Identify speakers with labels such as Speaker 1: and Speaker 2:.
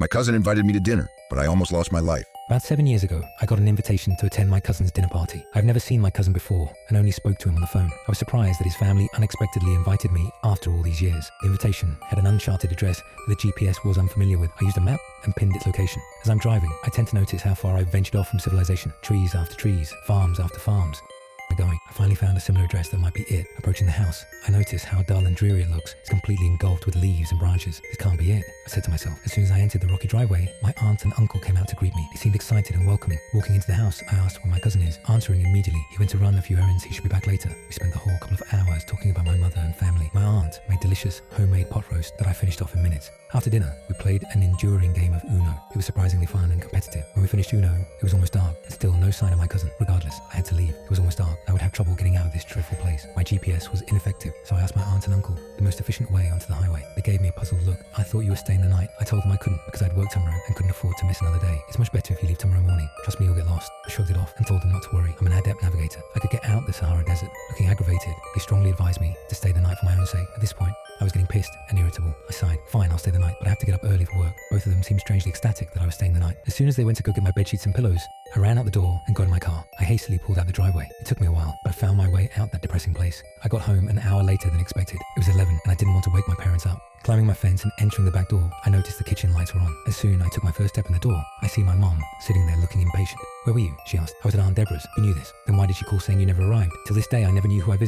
Speaker 1: My cousin invited me to dinner, but I almost lost my life.
Speaker 2: About 7 years ago, I got an invitation to attend my cousin's dinner party. I've never seen my cousin before and only spoke to him on the phone. I was surprised that his family unexpectedly invited me after all these years. The invitation had an uncharted address that the GPS was unfamiliar with. I used a map and pinned its location. As I'm driving, I tend to notice how far I've ventured off from civilization. Trees after trees, farms after farms. Going. I finally found a similar address that might be it. Approaching the house, I notice how dull and dreary it looks. It's completely engulfed with leaves and branches. This can't be it, I said to myself. As soon as I entered the rocky driveway, my aunt and uncle came out to greet me. They seemed excited and welcoming. Walking into the house, I asked where my cousin is. Answering immediately, he went to run a few errands. He should be back later. We spent the whole couple of hours talking about my mother and family. My aunt made delicious homemade pot roast that I finished off in minutes. After dinner, we played an enduring game of Uno. It was surprisingly fun and competitive. When we finished Uno, it was almost dark, and still no sign of my cousin. Regardless, I had to leave. It was almost dark. I would have trouble getting out of this dreadful place. My GPS was ineffective, so I asked my aunt and uncle the most efficient way onto the highway. They gave me a puzzled look. I thought you were staying the night. I told them I couldn't because I'd worked tomorrow and couldn't afford to miss another day. It's much better if you leave tomorrow morning. Trust me, you'll get lost. I shrugged it off and told them not to worry. I'm an adept navigator. I could get out the Sahara Desert. Looking aggravated, they strongly advised me to stay the night for my own sake. At this point, I was getting pissed and irritable. I sighed. Fine, I'll stay the night, but I have to get up early for work. Both of them seemed strangely ecstatic that I was staying the night. As soon as they went to go get my bedsheets and pillows, I ran out the door and got in my car. I hastily pulled out the driveway. It took me a while, but I found my way out that depressing place. I got home an hour later than expected. It was 11 and I didn't want to wake my parents up. Climbing my fence and entering the back door, I noticed the kitchen lights were on. As soon as I took my first step in the door, I see my mom sitting there looking impatient. Where were you? She asked. I was at Aunt Deborah's. You knew this. Then why did she call saying you never arrived? Till this day, I never knew who I visited.